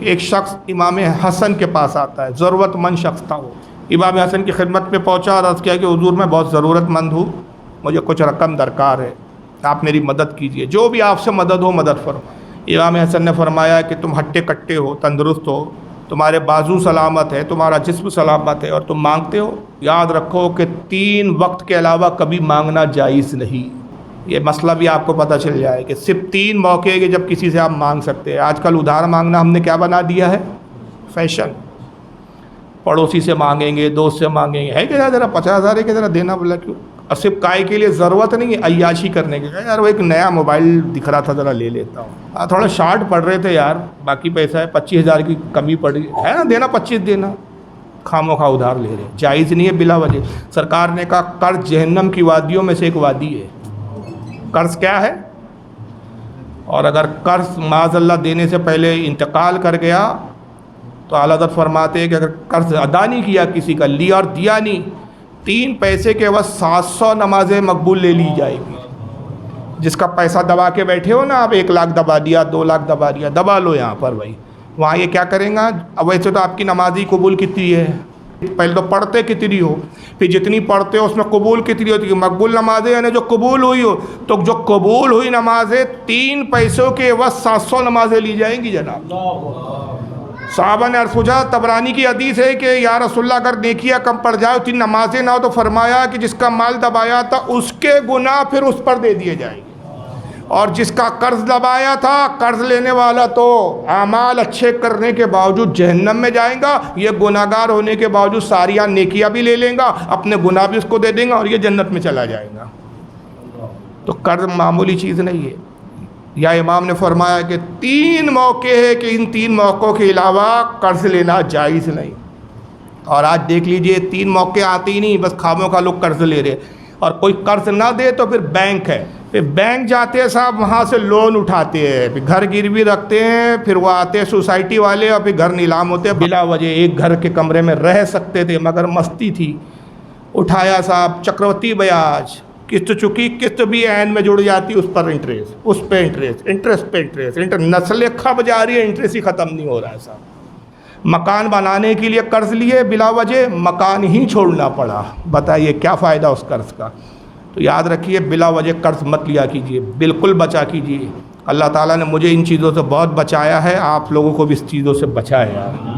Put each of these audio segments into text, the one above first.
ایک شخص امام حسن کے پاس آتا ہے، ضرورت مند شخص تھا وہ. امام حسن کی خدمت میں پہنچا اور عرض کیا کہ حضور میں بہت ضرورت مند ہوں، مجھے کچھ رقم درکار ہے، آپ میری مدد کیجئے، جو بھی آپ سے مدد ہو مدد فرمائیں. امام حسن نے فرمایا کہ تم ہٹے کٹے ہو، تندرست ہو، تمہارے بازو سلامت ہے، تمہارا جسم سلامت ہے اور تم مانگتے ہو. یاد رکھو کہ 3 وقت کے علاوہ کبھی مانگنا جائز نہیں. یہ مسئلہ بھی آپ کو پتہ چل جائے کہ صرف 3 موقع کہ جب کسی سے آپ مانگ سکتے ہیں. آج کل ادھار مانگنا ہم نے کیا بنا دیا ہے؟ فیشن. پڑوسی سے مانگیں گے، دوست سے مانگیں گے، ہے کہ ذرا 50,000 ہے کہ ذرا دینا بولا کیوں؟ اور صرف کائے کے لیے ضرورت نہیں ہے عیاشی کرنے کے. یار وہ ایک نیا موبائل دکھ رہا تھا ذرا لے لیتا ہوں، تھوڑا شارٹ پڑ رہے تھے یار، باقی پیسہ ہے 25,000 کی کمی پڑی ہے نا، دینا 25 دینا. خاموں خواہ ادھار لے رہے، جائز نہیں ہے بلا وجہ. سرکار نے کہا قرض جہنم کی وادیوں میں سے ایک وادی ہے. قرض کیا ہے؟ اور اگر قرض معاذ اللہ دینے سے پہلے انتقال کر گیا تو اعلیٰ حضرت فرماتے ہیں کہ اگر قرض ادا نہیں کیا کسی کا، لیا اور دیا نہیں، 3 پیسے کے عوض 700 نمازیں مقبول لے لی جائے گی. جس کا پیسہ دبا کے بیٹھے ہو نا آپ، 1 لاکھ دبا دیا، 2 لاکھ دبا دیا، دبا لو یہاں پر بھائی. وہاں یہ کیا کریں گا؟ اب ویسے تو آپ کی نماز ہی قبول کتنی ہے، پہلے تو پڑھتے کتنی ہو، پھر جتنی پڑھتے ہو اس میں قبول کتنی ہوتی ہے. مقبول نمازیں یعنی جو قبول ہوئی ہو، تو جو قبول ہوئی نمازیں 3 پیسوں کے عوض 700 نمازیں لی جائیں گی جناب. صحابہ نے عرض پوچھا، طبرانی کی حدیث ہے کہ یا رسول اللہ اگر نیکیاں کم پڑ جائے، 3 نمازیں نہ ہو، تو فرمایا کہ جس کا مال دبایا تھا اس کے گناہ پھر اس پر دے دیے جائیں گے، اور جس کا قرض دبایا تھا، قرض لینے والا تو اعمال اچھے کرنے کے باوجود جہنم میں جائیں گا، یہ گناہگار ہونے کے باوجود ساریاں نیکیاں بھی لے لیں گا، اپنے گناہ بھی اس کو دے دیں گا اور یہ جنت میں چلا جائے گا. تو قرض معمولی چیز نہیں ہے. یا امام نے فرمایا کہ 3 موقع ہے کہ ان 3 موقعوں کے علاوہ قرض لینا جائز نہیں. اور آج دیکھ لیجئے 3 موقع آتے ہی نہیں، بس خاموں کا لوگ قرض لے رہے. اور کوئی قرض نہ دے تو پھر بینک ہے، پھر بینک جاتے ہیں صاحب، وہاں سے لون اٹھاتے ہیں، پھر گھر گروی رکھتے ہیں، پھر وہ آتے ہیں سوسائٹی والے اور پھر گھر نیلام ہوتے ہیں. بلا وجہ ایک گھر کے کمرے میں رہ سکتے تھے مگر مستی تھی، اٹھایا صاحب چکروتی بیاج، قسط چکی، قسط بھی عین میں جڑ جاتی، اس پر انٹریسٹ، اس پہ انٹریسٹ، انٹریسٹ پہ انٹریسٹ، نسلیں کھپ جا رہی ہے، انٹریسٹ ہی ختم نہیں ہو رہا ہے صاحب. مکان بنانے کے لیے قرض لیے، بلا وجہ مکان ہی چھوڑنا پڑا. بتائیے کیا فائدہ اس قرض کا؟ تو یاد رکھیے بلا وجہ قرض مت لیا کیجیے، بالکل بچا کیجیے. اللہ تعالیٰ نے مجھے ان چیزوں سے بہت بچایا ہے، آپ لوگوں کو بھی اس چیزوں سے بچائے یار.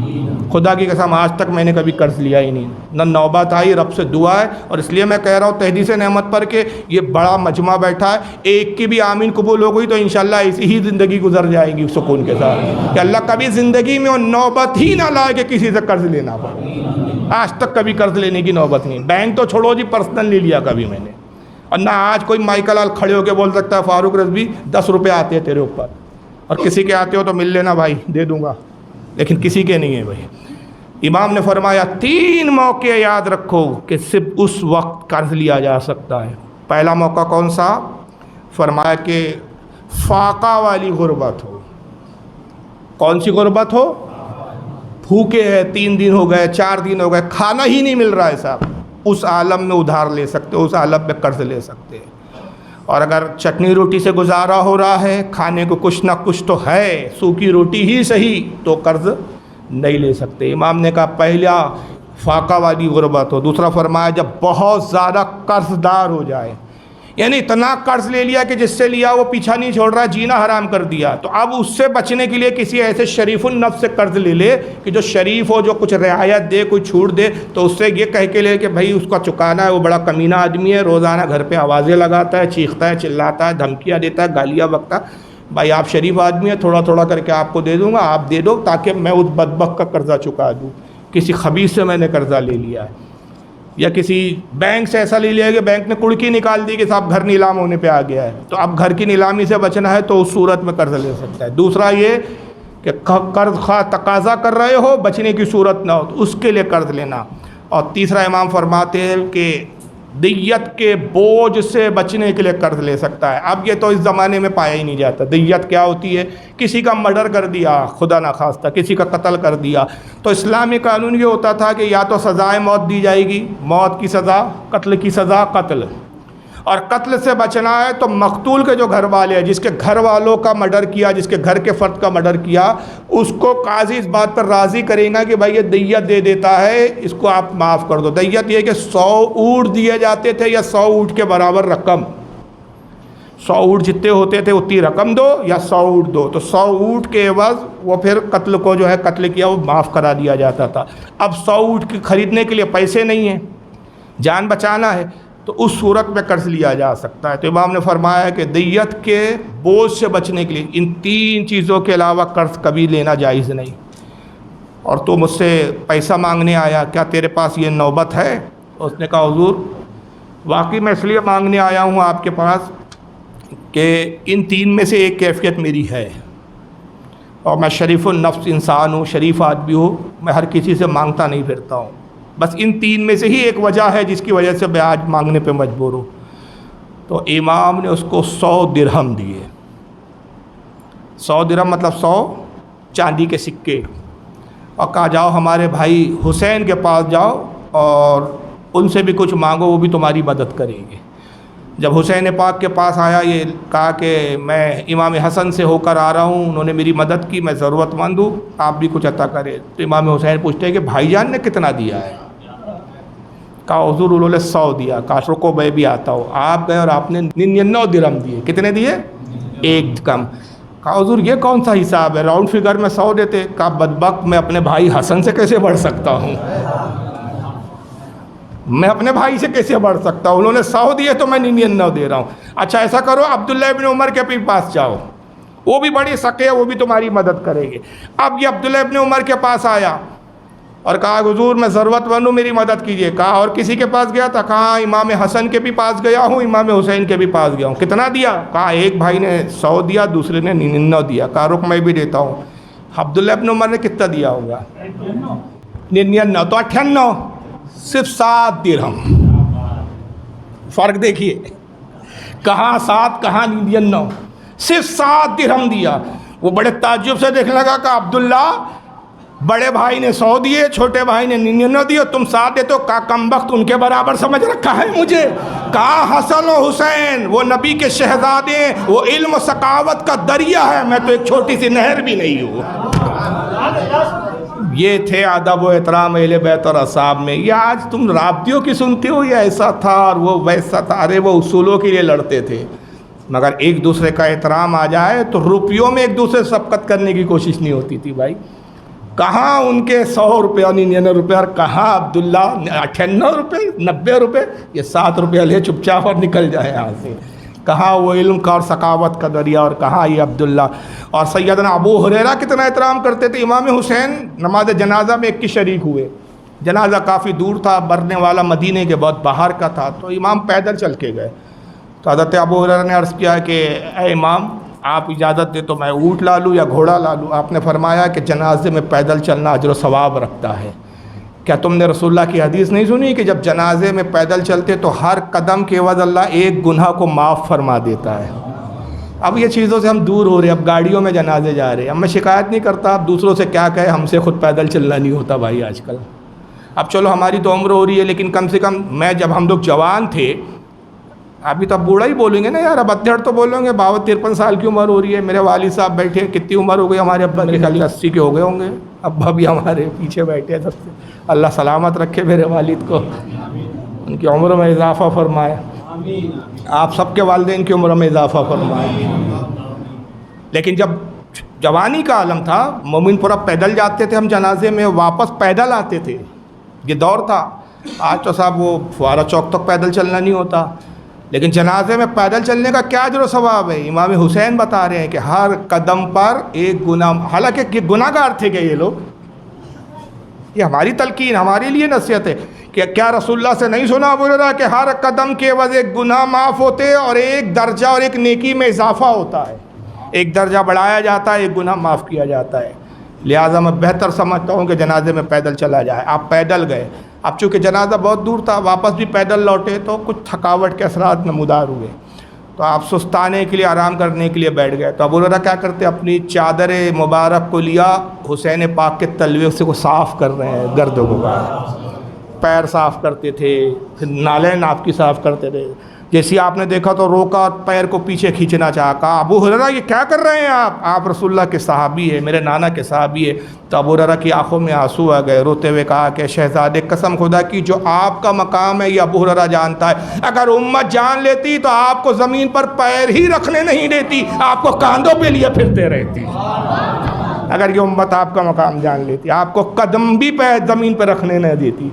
خدا کی قسم آج تک میں نے کبھی قرض لیا ہی نہیں، نہ نوبت آئی. رب سے دعا ہے، اور اس لیے میں کہہ رہا ہوں تحدیث نعمت پر کہ یہ بڑا مجمع بیٹھا ہے، ایک کی بھی آمین قبول ہو گئی تو انشاءاللہ ایسی ہی زندگی گزر جائے گی سکون کے ساتھ، کہ اللہ کبھی زندگی میں نوبت ہی نہ لائے کہ کسی سے قرض لینا پڑے. آج تک کبھی قرض لینے کی نوبت نہیں. بینک تو چھوڑو جی، پرسنل لے لیا کبھی میں نے. اور نہ آج کوئی مائیکل آل کھڑے ہو کے بول سکتا ہے فاروق رضوی 10 روپے آتے ہیں تیرے اوپر، اور کسی کے آتے ہو تو مل لینا بھائی، دے دوں گا، لیکن کسی کے نہیں ہے بھائی. امام نے فرمایا 3 موقع یاد رکھو کہ صرف اس وقت قرض لیا جا سکتا ہے. پہلا موقع کون سا؟ فرمایا کہ فاقہ والی غربت ہو. کون سی غربت ہو؟ بھوکے ہیں، 3 دن ہو گئے، 4 دن ہو گئے، کھانا ہی نہیں مل رہا ہے صاحب. اس عالم میں ادھار لے سکتے، اس عالم میں قرض لے سکتے. اور اگر چٹنی روٹی سے گزارا ہو رہا ہے، کھانے کو کچھ نہ کچھ تو ہے، سوکھی روٹی ہی صحیح، تو قرض نہیں لے سکتے. امام نے کہا پہلا فاقہ والی غربت ہو. دوسرا فرمایا جب بہت زیادہ قرض دار ہو جائے، یعنی اتنا قرض لے لیا کہ جس سے لیا وہ پیچھا نہیں چھوڑ رہا، جینا حرام کر دیا. تو اب اس سے بچنے کے لیے کسی ایسے شریف النفس سے قرض لے لے کہ جو شریف ہو، جو کچھ رعایت دے، کوئی چھوٹ دے. تو اس سے یہ کہہ کے لے کہ بھائی اس کا چکانا ہے، وہ بڑا کمینہ آدمی ہے، روزانہ گھر پہ آوازیں لگاتا ہے، چیختا ہے، چلاتا ہے، دھمکیاں دیتا ہے، گالیاں بکتا ہے. بھائی آپ شریف آدمی ہیں، تھوڑا تھوڑا کر کے آپ کو دے دوں گا، آپ دے دو تاکہ میں اس بدبخت کا قرضہ چکا دوں. کسی خبیث سے میں نے قرضہ لے لیا ہے، یا کسی بینک سے ایسا لے لیا کہ بینک نے کڑکی نکال دی کہ صاحب گھر نیلام ہونے پہ آ گیا ہے، تو اب گھر کی نیلامی سے بچنا ہے تو اس صورت میں قرض لے سکتا ہے. دوسرا یہ کہ قرض خواہ تقاضا کر رہے ہو، بچنے کی صورت نہ ہو، تو اس کے لیے قرض لینا. اور تیسرا امام فرماتے ہیں کہ دیت کے بوجھ سے بچنے کے لیے قرض لے سکتا ہے. اب یہ تو اس زمانے میں پایا ہی نہیں جاتا. دیت کیا ہوتی ہے؟ کسی کا مرڈر کر دیا، خدا نخواستہ کسی کا قتل کر دیا، تو اسلامی قانون یہ ہوتا تھا کہ یا تو سزائے موت دی جائے گی، موت کی سزا، قتل کی سزا قتل. اور قتل سے بچنا ہے تو مقتول کے جو گھر والے ہیں، جس کے گھر والوں کا مرڈر کیا، جس کے گھر کے فرد کا مرڈر کیا، اس کو قاضی اس بات پر راضی کرے گا کہ بھائی یہ دیت دے دیتا ہے، اس کو آپ معاف کر دو۔ دیت یہ کہ 100 اونٹ دیے جاتے تھے یا 100 اونٹ کے برابر رقم، 100 اونٹ جتنے ہوتے تھے اتنی رقم دو یا 100 اونٹ دو، تو 100 اونٹ کے عوض وہ پھر قتل کو جو ہے قتل کیا وہ معاف کرا دیا جاتا تھا۔ اب 100 اونٹ کی خریدنے کے لیے پیسے نہیں ہیں، جان بچانا ہے، تو اس صورت میں قرض لیا جا سکتا ہے۔ تو امام نے فرمایا کہ دیت کے بوجھ سے بچنے کے لیے ان 3 چیزوں کے علاوہ قرض کبھی لینا جائز نہیں۔ اور تو مجھ سے پیسہ مانگنے آیا، کیا تیرے پاس یہ نوبت ہے؟ اس نے کہا حضور واقعی میں اس لیے مانگنے آیا ہوں آپ کے پاس کہ ان 3 میں سے ایک کیفیت میری ہے، اور میں شریف النفس انسان ہوں، شریف آدمی ہوں، میں ہر کسی سے مانگتا نہیں پھرتا ہوں، بس ان 3 میں سے ہی ایک وجہ ہے جس کی وجہ سے میں آج مانگنے پہ مجبور ہوں۔ تو امام نے اس کو 100 درہم دیے۔ 100 درہم مطلب 100 چاندی کے سکے، اور کہا جاؤ ہمارے بھائی حسین کے پاس جاؤ اور ان سے بھی کچھ مانگو، وہ بھی تمہاری مدد کریں گے۔ جب حسین پاک کے پاس آیا، یہ کہا کہ میں امام حسن سے ہو کر آ رہا ہوں، انہوں نے میری مدد کی، میں ضرورت مند ہوں، آپ بھی کچھ عطا کریں۔ تو امام حسین پوچھتے ہیں کہ بھائی جان نے کتنا دیا ہے؟ کہا حضور انہوں نے 100 دیا۔ کہا رکو میں بھی آتا ہوں۔ آپ گئے اور آپ نے 99 درہم دیے۔ کتنے دیے؟ ایک کم۔ کہا حضور یہ کون سا حساب ہے، راؤنڈ فگر میں 100 دیتے؟ کہا بدبخت میں اپنے بھائی حسن سے کیسے بڑھ سکتا ہوں، میں اپنے بھائی سے کیسے بڑھ سکتا ہوں، انہوں نے 100 دیے تو میں 99 دے رہا ہوں۔ اچھا ایسا کرو عبداللہ ابن عمر کے پاس جاؤ، وہ بھی بڑے سکے، وہ بھی تمہاری مدد کریں گے۔ اب یہ عبداللہ ابن عمر کے پاس آیا اور کہا حضور میں ضرورت مند ہوں، میری مدد کیجیے۔ کہا اور کسی کے پاس گیا تھا؟ کہا امام حسن کے بھی پاس گیا ہوں، امام حسین کے بھی پاس گیا ہوں۔ کتنا دیا؟ کہا ایک بھائی نے 100 دیا، دوسرے نے 99 دیا۔ کہا رک میں بھی دیتا ہوں۔ عبداللہ ابن عمر نے کتنا دیا ہوگا؟ 99 تو 98، صرف 7 درہم۔ فرق دیکھیے، کہاں 7 کہاں 99، صرف 7 درہم دیا۔ وہ بڑے تعجب سے دیکھنے لگا کہ عبداللہ بڑے بھائی نے 100 دیے، چھوٹے بھائی نے 99 دیے، تم 7 دیتے ہو؟ کہا کم وقت ان کے برابر سمجھ رکھا ہے مجھے؟ کہا حسن و حسین وہ نبی کے شہزادے، وہ علم و ثقافت کا دریا ہے، میں تو ایک چھوٹی سی نہر بھی نہیں ہوں۔ یہ تھے ادب و احترام اہل بیت اور اصحاب میں۔ یہ آج تم رابطیوں کی سنتے ہو، یہ ایسا تھا اور وہ ویسا تھا، ارے وہ اصولوں کے لیے لڑتے تھے، مگر ایک دوسرے کا احترام آ جائے تو روپیوں میں ایک دوسرے سے سبقت کرنے کی کوشش نہیں ہوتی تھی بھائی۔ کہاں ان کے 100 روپے اور 99 روپے، اور کہاں عبداللہ 98 روپے 90 روپے، یہ 7 روپے لے چپ چاپ اور نکل جائے یہاں سے۔ کہاں وہ علم کا اور ثقافت کا دریا، اور کہاں یہ عبداللہ۔ اور سیدنا ابو ہریرہ کتنا احترام کرتے تھے۔ امام حسین نماز جنازہ میں ایک کی شریک ہوئے، جنازہ کافی دور تھا، مرنے والا مدینے کے بہت باہر کا تھا، تو امام پیدل چل کے گئے۔ تو حضرت ابو ہریرہ نے عرض کیا کہ اے امام آپ اجازت دے تو میں اونٹ لا لوں یا گھوڑا لا لوں؟ آپ نے فرمایا کہ جنازے میں پیدل چلنا اجر و ثواب رکھتا ہے۔ کیا تم نے رسول اللہ کی حدیث نہیں سنی کہ جب جنازے میں پیدل چلتے تو ہر قدم کے عوض اللہ ایک گناہ کو معاف فرما دیتا ہے؟ اب یہ چیزوں سے ہم دور ہو رہے ہیں، اب گاڑیوں میں جنازے جا رہے ہیں۔ اب میں شکایت نہیں کرتا، اب دوسروں سے کیا کہے، ہم سے خود پیدل چلنا نہیں ہوتا بھائی آج کل۔ اب چلو ہماری تو عمر ہو رہی ہے، لیکن کم سے کم میں جب ہم لوگ جوان تھے، ابھی تو اب بوڑھا ہی بولیں گے نا یار، اب 68 تو بولیں گے، 52-53 سال کی عمر ہو رہی ہے۔ میرے والد صاحب بیٹھے ہیں، کتنی عمر ہو گئی ہمارے ابا؟ میرے خیال 80 کے ہو گئے ہوں گے، ابا بھی ہمارے پیچھے بیٹھے ہیں سب سے۔ اللہ سلامت رکھے میرے والد کو، ان کی عمر میں اضافہ فرمائے، آپ سب کے والدین کی عمر میں اضافہ فرمائے۔ لیکن جب جوانی کا عالم تھا، مومن پورا پیدل جاتے تھے ہم جنازے میں، واپس پیدل آتے تھے، یہ دور تھا۔ آج تو صاحب وہ فوارہ چوک تک پیدل چلنا نہیں ہوتا، لیکن جنازے میں پیدل چلنے کا کیا اجر و ثواب ہے؟ امام حسین بتا رہے ہیں کہ ہر قدم پر ایک گناہ، حالانکہ یہ گناہ گار تھے کہ یہ لوگ، یہ ہماری تلقین، ہمارے لیے نصیحت ہے کہ کیا رسول اللہ سے نہیں سنا ابو ہریرہ کہ ہر قدم کے عوض ایک گناہ معاف ہوتے اور ایک درجہ اور ایک نیکی میں اضافہ ہوتا ہے، ایک درجہ بڑھایا جاتا ہے، ایک گناہ معاف کیا جاتا ہے۔ لہٰذا میں بہتر سمجھتا ہوں کہ جنازے میں پیدل چلا جائے۔ آپ پیدل گئے، اب چونکہ جنازہ بہت دور تھا، واپس بھی پیدل لوٹے تو کچھ تھکاوٹ کے اثرات نمودار ہوئے، تو آپ سستانے کے لیے، آرام کرنے کے لیے بیٹھ گئے۔ تو ابو ہریرہ کیا کرتے، اپنی چادر مبارک کو لیا، حسین پاک کے تلوے سے کو صاف کر رہے ہیں، گرد و غبار، پیر صاف کرتے تھے، پھر نالین آپ کی صاف کرتے تھے۔ جیسی آپ نے دیکھا تو روکا اور پیر کو پیچھے کھینچنا چاہا، کہا ابو ہریرہ یہ کیا کر رہے ہیں آپ رسول اللہ کے صحابی ہے، میرے نانا کے صحابی ہے۔ تو ابو ہریرہ کی آنکھوں میں آنسو آ گئے، روتے ہوئے کہا کہ شہزادے قسم خدا کی جو آپ کا مقام ہے یہ ابو ہریرہ جانتا ہے، اگر امت جان لیتی تو آپ کو زمین پر پیر ہی رکھنے نہیں دیتی، آپ کو کاندھوں پہ لیے پھرتے رہتی۔ اگر یہ امت آپ کا مقام جان لیتی، آپ کو قدم بھی پہ زمین پہ رکھنے نہ دیتی۔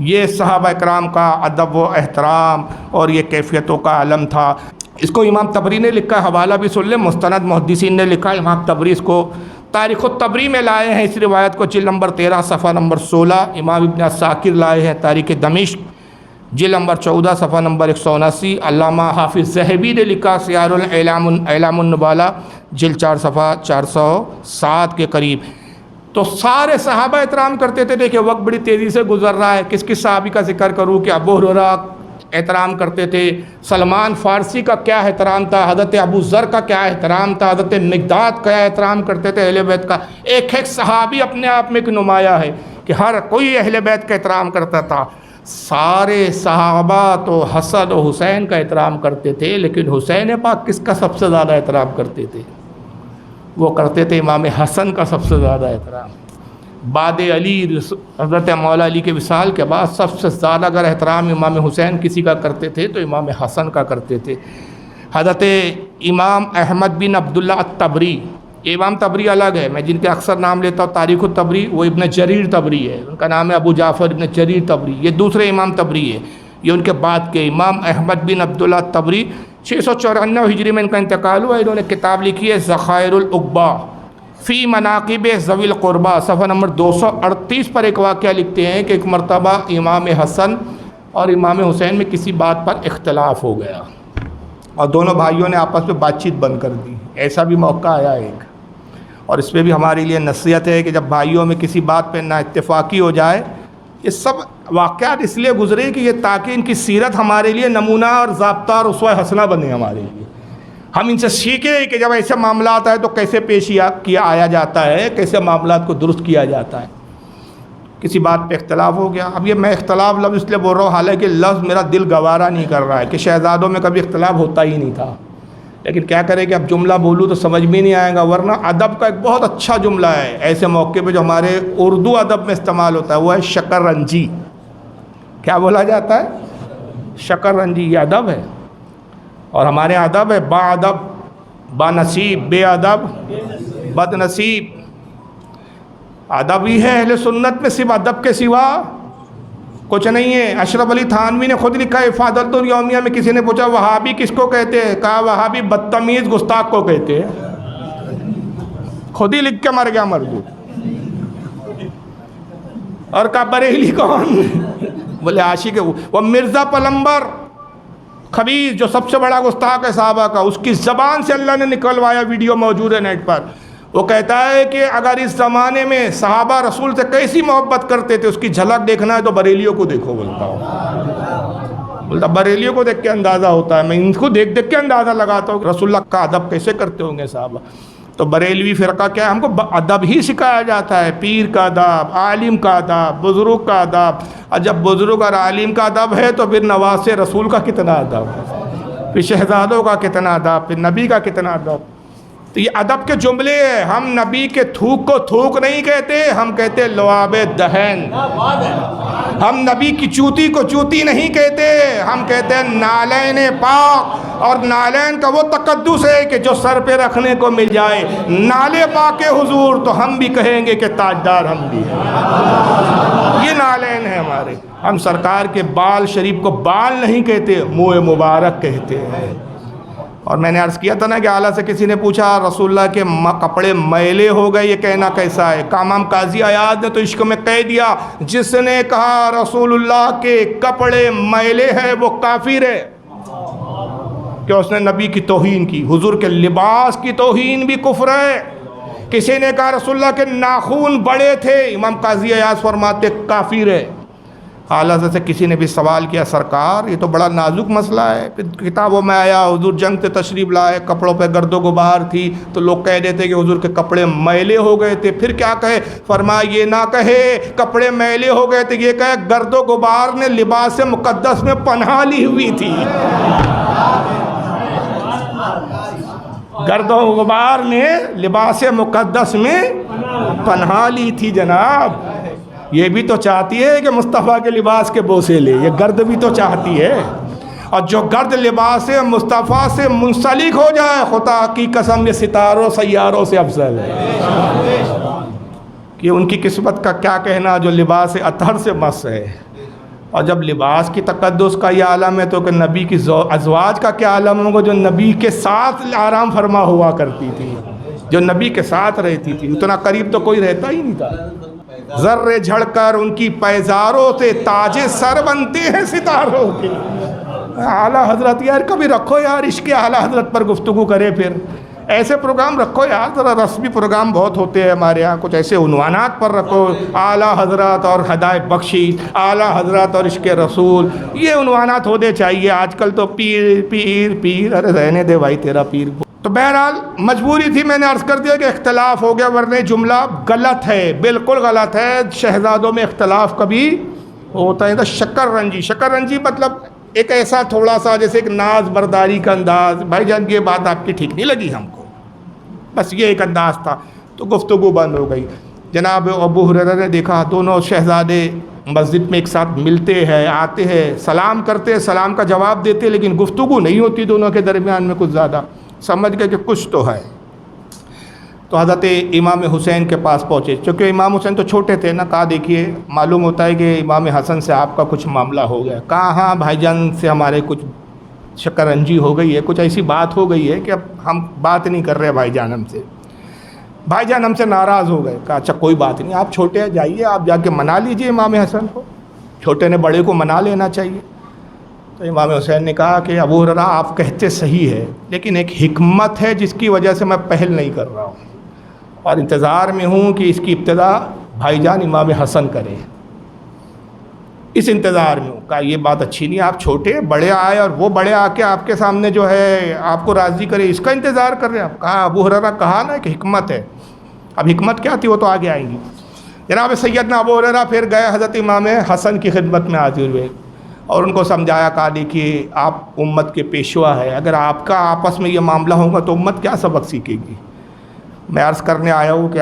یہ صحابہ اکرام کا ادب و احترام اور یہ کیفیتوں کا علم تھا۔ اس کو امام طبری نے لکھا، حوالہ بھی سن لیں، مستند محدثین نے لکھا، امام طبری اس کو تاریخ الطبری میں لائے ہیں، اس روایت کو جلد نمبر 13 صفحہ نمبر 16، امام ابن عساکر لائے ہیں تاریخ دمشق جلد نمبر 14 صفحہ نمبر 179، علامہ حافظ ذہبی نے لکھا سیار اعلام النبالہ جلد 4 صفحہ 407 کے قریب۔ تو سارے صحابہ احترام کرتے تھے۔ دیکھیں وقت بڑی تیزی سے گزر رہا ہے، کس کس صحابی کا ذکر کروں کہ ابو ہریرہ احترام کرتے تھے، سلمان فارسی کا کیا احترام تھا، حضرت ابو ذر کا کیا احترام تھا، حضرت مقداد کا کیا احترام کرتے تھے اہل بیت کا۔ ایک ایک صحابی اپنے آپ میں ایک نمایاں ہے کہ ہر کوئی اہل بیت کا احترام کرتا تھا۔ سارے صحابہ تو حسن و حسین کا احترام کرتے تھے، لیکن حسین پاک کس کا سب سے زیادہ احترام کرتے تھے؟ وہ کرتے تھے امام حسن کا سب سے زیادہ احترام۔ بعد علی حضرت مولا علی کے وصال کے بعد سب سے زیادہ اگر احترام امام حسین کسی کا کرتے تھے تو امام حسن کا کرتے تھے۔ حضرت امام احمد بن عبداللہ الطبری، امام طبری الگ ہے، میں جن کے اکثر نام لیتا ہوں تاریخ الطبری، وہ ابن جریر طبری ہے، ان کا نام ہے ابو جعفر ابن جریر طبری، یہ دوسرے امام طبری ہے، یہ ان کے بعد کے امام احمد بن عبداللہ الطبری 694 ہجری میں ان کا انتقال ہوا۔ انہوں نے کتاب لکھی ہے ذخائر العقبہ فی مناقب ذوی القربہ، صفحہ نمبر 238 پر ایک واقعہ لکھتے ہیں کہ ایک مرتبہ امام حسن اور امام حسین میں کسی بات پر اختلاف ہو گیا اور دونوں بھائیوں نے آپس میں بات چیت بند کر دی۔ ایسا بھی موقع آیا ایک، اور اس پہ بھی ہمارے لیے نصیحت ہے کہ جب بھائیوں میں کسی بات پہ نا اتفاقی ہو جائے، یہ سب واقعات اس لیے گزرے کہ یہ تاکہ ان کی سیرت ہمارے لیے نمونہ اور ضابطہ اور اسوہ حسنہ بنے ہمارے لیے، ہم ان سے سیکھیں کہ جب ایسے معاملات آئے تو کیسے پیش کیا آیا جاتا ہے، کیسے معاملات کو درست کیا جاتا ہے۔ کسی بات پہ اختلاف ہو گیا، اب یہ میں اختلاف لفظ اس لیے بول رہا ہوں حالانکہ لفظ میرا دل گوارا نہیں کر رہا ہے کہ شہزادوں میں کبھی اختلاف ہوتا ہی نہیں تھا، لیکن کیا کرے کہ اب جملہ بولوں تو سمجھ میں نہیں آئے گا، ورنہ ادب کا ایک بہت اچھا جملہ ہے ایسے موقع پہ جو ہمارے اردو ادب میں استعمال ہوتا ہے، وہ ہے شکر رنجی۔ کیا بولا جاتا ہے؟ شکر رنجی، یہ ادب ہے، اور ہمارے ادب ہے با ادب با نصیب، بے ادب بد نصیب۔ ادب ہی ہے اہل سنت میں، صرف ادب کے سوا کچھ نہیں ہے۔ اشرف علی تھانوی نے خود لکھا ہے افادۃ الیومیہ میں، کسی نے پوچھا وہابی کس کو کہتے ہیں، کہا وہابی بدتمیز گستاخ کو کہتے ہیں، خود ہی لکھ کے مر گیا مربوط۔ اور کہا بریلی کون؟ بولے عاشق ہے وہ مرزا پلمبر خبیث جو سب سے بڑا گستاخ ہے صحابہ کا، اس کی زبان سے اللہ نے نکلوایا، ویڈیو موجود ہے نیٹ پر۔ وہ کہتا ہے کہ اگر اس زمانے میں صحابہ رسول سے کیسی محبت کرتے تھے اس کی جھلک دیکھنا ہے تو بریلیوں کو دیکھو، بولتا بریلیوں کو دیکھ کے اندازہ ہوتا ہے، میں ان کو دیکھ دیکھ کے اندازہ لگاتا ہوں رسول اللہ کا ادب کیسے کرتے ہوں گے صحابہ۔ تو بریلوی فرقہ کیا ہے، ہم کو ادب ہی سکھایا جاتا ہے، پیر کا ادب، عالم کا ادب، بزرگ کا ادب، اور جب بزرگ اور عالم کا ادب ہے تو پھر نواز رسول کا کتنا ادب، پھر شہزادوں کا کتنا ادب، پھر نبی کا کتنا ادب۔ تو یہ ادب کے جملے ہیں، ہم نبی کے تھوک کو تھوک نہیں کہتے، ہم کہتے لعاب دہن۔ ہم نبی کی چوتی کو چوتی نہیں کہتے، ہم کہتے ہیں نالین پاک، اور نالین کا وہ تقدس ہے کہ جو سر پہ رکھنے کو مل جائے، نالے پاک حضور، تو ہم بھی کہیں گے کہ تاجدار ہم بھی ہیں۔ یہ نالین ہے ہمارے، ہم سرکار کے بال شریف کو بال نہیں کہتے، منہ مبارک کہتے ہیں۔ اور میں نے عرض کیا تھا نا کہ اعلیٰ سے کسی نے پوچھا رسول اللہ کے کپڑے میلے ہو گئے، یہ کہنا کیسا ہے؟ امام قاضی عیاض نے تو عشق میں کہہ دیا، جس نے کہا رسول اللہ کے کپڑے میلے ہیں وہ کافر ہے، کہ اس نے نبی کی توہین کی، حضور کے لباس کی توہین بھی کفر ہے۔ کسی نے کہا رسول اللہ کے ناخون بڑے تھے، امام قاضی عیاض فرماتے کافر ہے۔ اعلیٰ حضرت سے کسی نے بھی سوال کیا سرکار یہ تو بڑا نازک مسئلہ ہے، پھر کتابوں میں آیا حضور جنگ سے تشریف لائے، کپڑوں پہ گرد و غبار تھی تو لوگ کہہ دیتے کہ حضور کے کپڑے میلے ہو گئے تھے، پھر کیا کہے؟ فرمایا یہ نہ کہے کپڑے میلے ہو گئے تھے، یہ کہے گرد و غبار نے لباس مقدس میں پناہ لی ہوئی تھی، گرد و غبار نے لباس مقدس میں پناہ لی تھی جناب۔ یہ بھی تو چاہتی ہے کہ مصطفیٰ کے لباس کے بوسے لے، یہ گرد بھی تو چاہتی ہے، اور جو گرد لباس مصطفیٰ سے منسلک ہو جائے خدا کی قسم یہ ستاروں سیاروں سے افضل ہے، کہ ان کی قسمت کا کیا کہنا جو لباس اطہر سے مس ہے۔ اور جب لباس کی تقدس کا یہ عالم ہے تو کہ نبی کی ازواج کا کیا عالم ہوگا جو نبی کے ساتھ آرام فرما ہوا کرتی تھی، جو نبی کے ساتھ رہتی تھی، اتنا قریب تو کوئی رہتا ہی نہیں تھا۔ ذرے جھڑ کر ان کی پیزاروں سے تاج سر بنتے ہیں ستاروں کے۔ اعلیٰ حضرت یار کبھی رکھو یار عشق اعلیٰ حضرت پر گفتگو کرے، پھر ایسے پروگرام رکھو یار، ذرا رسمی پروگرام بہت ہوتے ہیں ہمارے یہاں، کچھ ایسے عنوانات پر رکھو، اعلیٰ حضرت اور ہدایت بخشی، اعلیٰ حضرت اور عشق رسول، یہ عنوانات ہونے چاہیے۔ آج کل تو پیر پیر پیر، ارے رہنے دے بھائی تیرا پیر۔ تو بہرحال مجبوری تھی، میں نے عرض کر دیا کہ اختلاف ہو گیا، ورنہ جملہ غلط ہے، بالکل غلط ہے۔ شہزادوں میں اختلاف کبھی ہوتا ہے۔ تو شکر رنجی مطلب ایک ایسا تھوڑا سا جیسے ایک ناز برداری کا انداز، بھائی جان یہ بات آپ کی ٹھیک نہیں لگی ہم کو، بس یہ ایک انداز تھا، تو گفتگو بند ہو گئی۔ جناب ابو ہریرہ نے دیکھا دونوں شہزادے مسجد میں ایک ساتھ ملتے ہیں، آتے ہیں، سلام کرتے ہیں، سلام کا جواب دیتے، لیکن گفتگو نہیں ہوتی دونوں کے درمیان میں کچھ زیادہ۔ سمجھ گئے کہ کچھ تو ہے، تو حضرت امام حسین کے پاس پہنچے، چونکہ امام حسین تو چھوٹے تھے نا، کہا دیکھیے معلوم ہوتا ہے کہ امام حسن سے آپ کا کچھ معاملہ ہو گیا۔ کہا ہاں بھائی جان سے ہمارے کچھ شکرنجی ہو گئی ہے، کچھ ایسی بات ہو گئی ہے کہ اب ہم بات نہیں کر رہے بھائی جان ہم سے، بھائی جان ہم سے ناراض ہو گئے۔ کہا اچھا کوئی بات نہیں، آپ چھوٹے ہیں جائیے آپ جا کے منا لیجئے امام حسن کو، چھوٹے نے بڑے کو منا لینا چاہیے۔ تو امام حسین نے کہا کہ ابو ہریرہ آپ کہتے صحیح ہے، لیکن ایک حکمت ہے جس کی وجہ سے میں پہل نہیں کر رہا ہوں، اور انتظار میں ہوں کہ اس کی ابتدا بھائی جان امام حسن کرے، اس انتظار میں ہوں۔ کہا یہ بات اچھی نہیں، آپ چھوٹے بڑے آئے اور وہ بڑے آ کے آپ کے سامنے جو ہے آپ کو راضی کرے، اس کا انتظار کر رہے ہیں آپ۔ کہا ابو ہریرہ کہا نا کہ حکمت ہے، اب حکمت کیا تھی وہ تو آگے آئیں گی۔ جناب سیدنا ابو ہریرہ پھر گئے حضرت امام حسن کی خدمت میں حاضر ہوئے اور ان کو سمجھایا، کہا دیکھیے آپ امت کے پیشوا ہے، اگر آپ کا آپس میں یہ معاملہ ہوگا تو امت کیا سبق سیکھے گی۔ میں عرض کرنے آیا ہوں کہ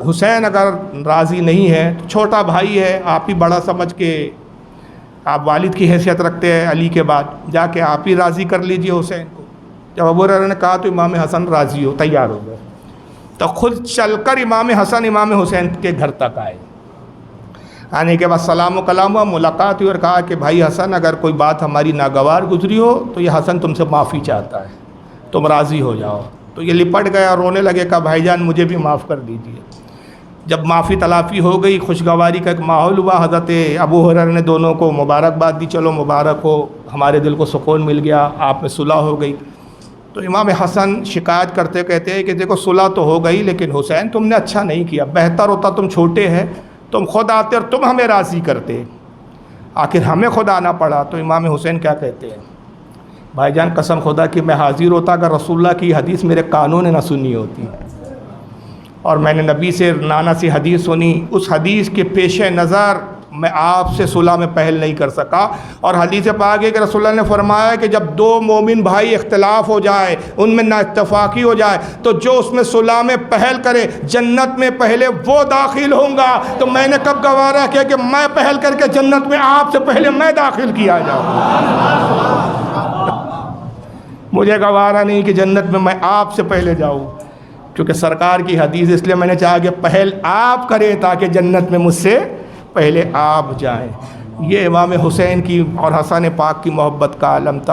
حسین اگر راضی نہیں ہے تو چھوٹا بھائی ہے، آپ ہی بڑا سمجھ کے، آپ والد کی حیثیت رکھتے ہیں علی کے بعد، جا کے آپ ہی راضی کر لیجئے حسین کو۔ جب ابو ہریرہ نے کہا تو امام حسن راضی ہو تیار ہو گئے، تو خود چل کر امام حسن امام حسین کے گھر تک آئے۔ آنے کے بعد سلام و کلام ہوا، ملاقات ہوئی، اور کہا کہ بھائی حسن اگر کوئی بات ہماری ناگوار گزری ہو تو یہ حسن تم سے معافی چاہتا ہے، تم راضی ہو جاؤ۔ تو یہ لپٹ گئے اور رونے لگے، کہا بھائی جان مجھے بھی معاف کر دیجیے۔ جب معافی تلافی ہو گئی، خوشگواری کا ایک ماحول ہوا، حضرت ابو ہریرہ نے دونوں کو مبارکباد دی، چلو مبارک ہو، ہمارے دل کو سکون مل گیا، آپ میں صلح ہو گئی۔ تو امام حسن شکایت کرتے کہتے ہیں کہ دیکھو صلح تو ہو گئی، لیکن حسین تم نے اچھا نہیں کیا، بہتر ہوتا تم چھوٹے ہیں، تم خود آتے اور تم ہمیں راضی کرتے، آخر ہمیں خود آنا پڑا۔ تو امام حسین کیا کہتے ہیں، بھائی جان قسم خدا کہ میں حاضر ہوتا اگر رسول اللہ کی حدیث میرے کانوں نے نہ سنی ہوتی، اور میں نے نبی سے نانا سی حدیث سنی، اس حدیث کے پیش نظر میں آپ سے صلح میں پہل نہیں کر سکا۔ اور حدیث پاک ہے کہ رسول اللہ نے فرمایا کہ جب دو مومن بھائی اختلاف ہو جائے، ان میں نا اتفاقی ہو جائے، تو جو اس میں صلح میں پہل کرے جنت میں پہلے وہ داخل ہوں گا۔ تو میں نے کب گوارا کیا کہ میں پہل کر کے جنت میں آپ سے پہلے میں داخل کیا جاؤں، مجھے گوارا نہیں کہ جنت میں آپ سے پہلے جاؤں، کیونکہ سرکار کی حدیث، اس لیے میں نے چاہا کہ پہل آپ کریں تاکہ جنت میں مجھ سے پہلے آپ جائیں۔ یہ امام حسین کی اور حسن پاک کی محبت کا عالم تھا۔